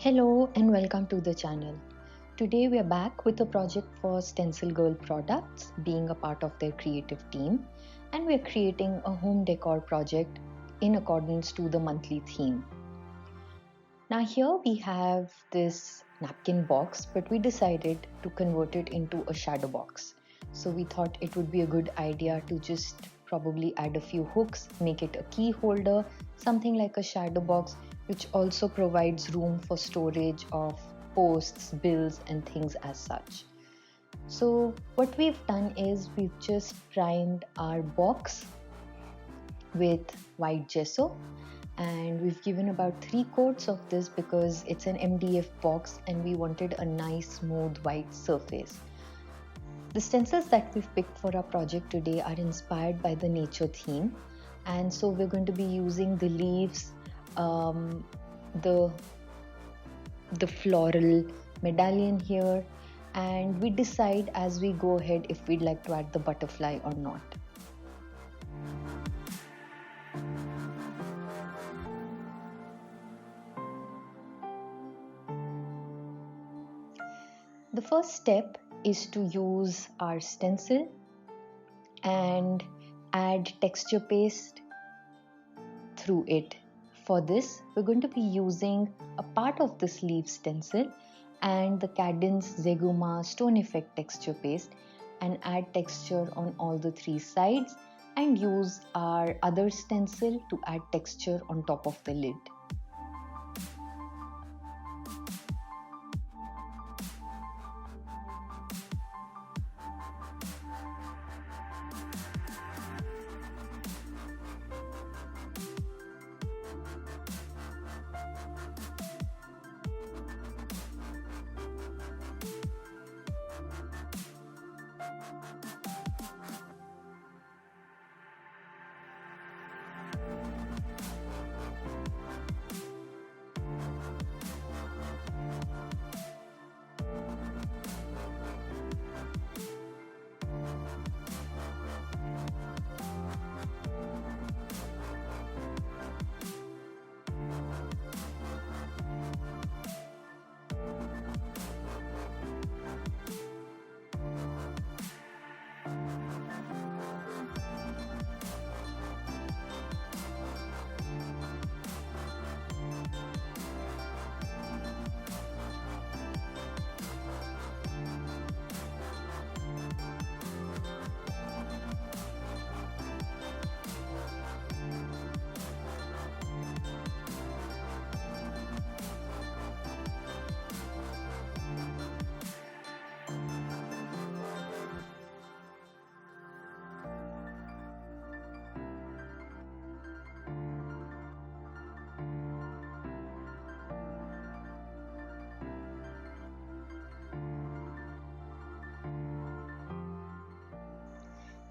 Hello and welcome to the channel. Today we are back with a project for Stencil Girl Products, being a part of their creative team, and we are creating a home decor project in accordance to the monthly theme. Now here we have this napkin box, but we decided to convert it into a shadow box. So we thought it would be a good idea to just probably add a few hooks, make it a key holder, something like a shadow box, which also provides room for storage of posts, bills, and things as such. So what we've done is we've just primed our box with white gesso, and we've given about 3 coats of this because it's an MDF box and we wanted a nice smooth white surface. The stencils that we've picked for our project today are inspired by the nature theme, and so we're going to be using the leaves, the floral medallion here, and we decide as we go ahead if we'd like to add the butterfly or not. The first step is to use our stencil and add texture paste through it. For this, we're going to be using a part of this leaf stencil and the Cadence Zeguma Stone Effect texture paste, and add texture on all the 3 sides, and use our other stencil to add texture on top of the lid.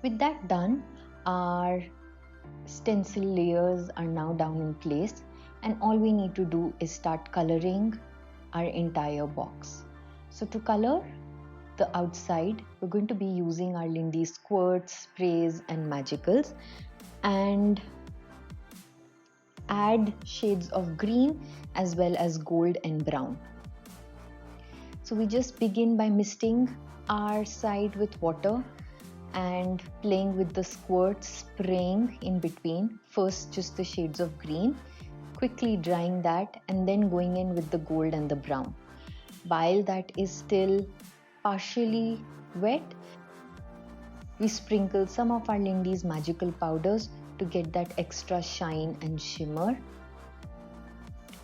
With that done, our stencil layers are now down in place, and all we need to do is start coloring our entire box. So to color the outside, we're going to be using our Lindy squirts, sprays, and magicals, and add shades of green as well as gold and brown. So we just begin by misting our side with water and playing with the squirts, spraying in between, first just the shades of green, quickly drying that, and then going in with the gold and the brown. While that is still partially wet, we sprinkle some of our Lindy's magical powders to get that extra shine and shimmer.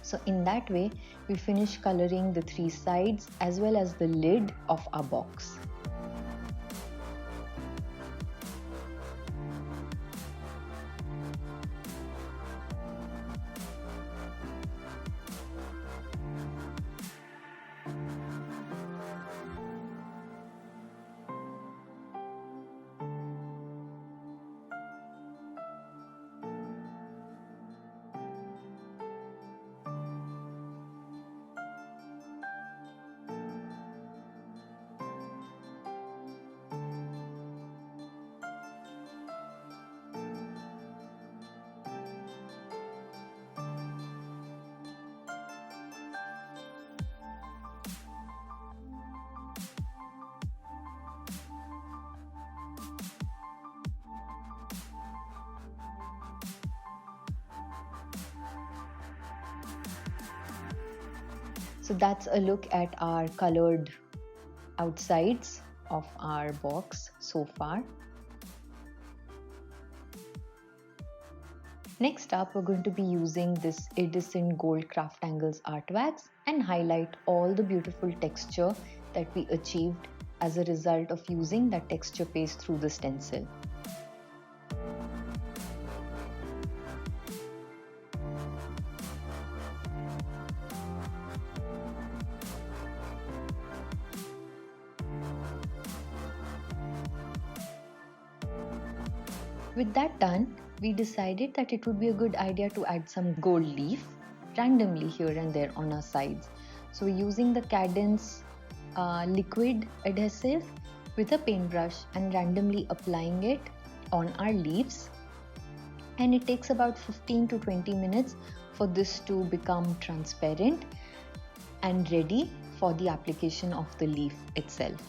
So in that way, we finish coloring the 3 sides as well as the lid of our box. So that's a look at our colored outsides of our box so far. Next up, we're going to be using this iridescent gold Craftangles art wax and highlight all the beautiful texture that we achieved as a result of using that texture paste through the stencil. With that done, we decided that it would be a good idea to add some gold leaf randomly here and there on our sides. So we're using the Cadence liquid adhesive with a paintbrush and randomly applying it on our leaves. And it takes about 15 to 20 minutes for this to become transparent and ready for the application of the leaf itself.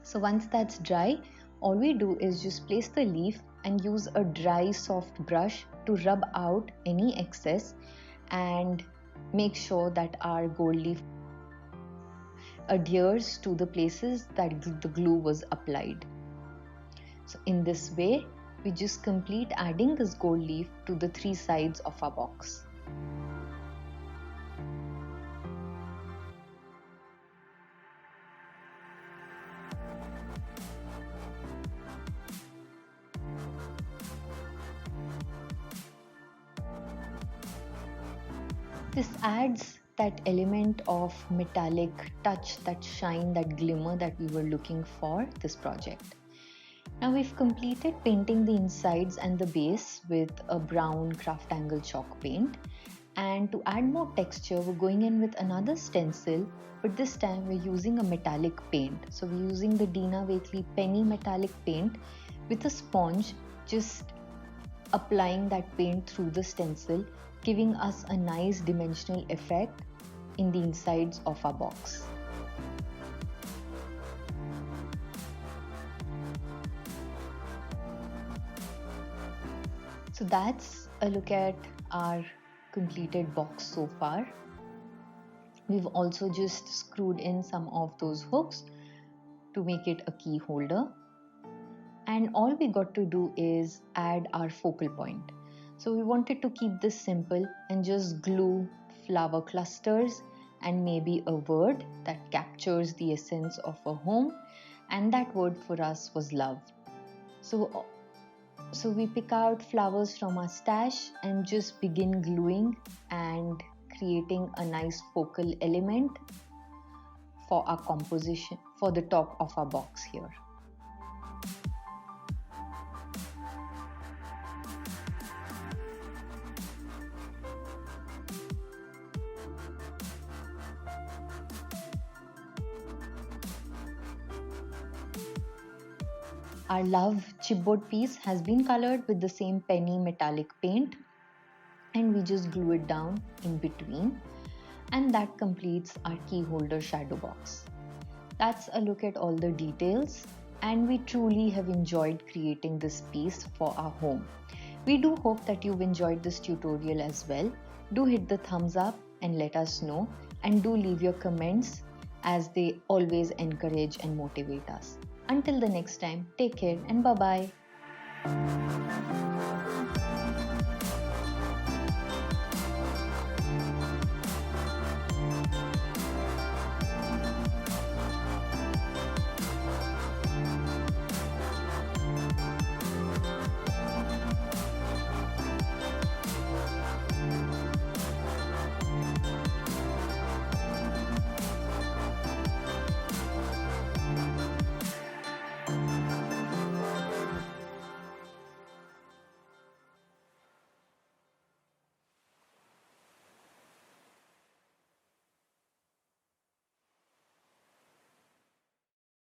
So once that's dry, all we do is just place the leaf and use a dry soft brush to rub out any excess and make sure that our gold leaf adheres to the places that the glue was applied. So in this way, we just complete adding this gold leaf to the three sides of our box. This adds that element of metallic touch, that shine, that glimmer that we were looking for this project. Now we've completed painting the insides and the base with a brown Craftangle chalk paint. And to add more texture, we're going in with another stencil, but this time we're using a metallic paint. So we're using the Dina Wakley Penny Metallic Paint with a sponge, just applying that paint through the stencil, giving us a nice dimensional effect in the insides of our box. So that's a look at our completed box so far. We've also just screwed in some of those hooks to make it a key holder. And all we got to do is add our focal point. So we wanted to keep this simple and just glue flower clusters and maybe a word that captures the essence of a home, and that word for us was love. So we pick out flowers from our stash and just begin gluing and creating a nice focal element for our composition for the top of our box here. Our love chipboard piece has been colored with the same penny metallic paint, and we just glue it down in between, and that completes our key holder shadow box. That's a look at all the details, and we truly have enjoyed creating this piece for our home. We do hope that you've enjoyed this tutorial as well. Do hit the thumbs up and let us know, and do leave your comments as they always encourage and motivate us. Until the next time, take care and bye-bye.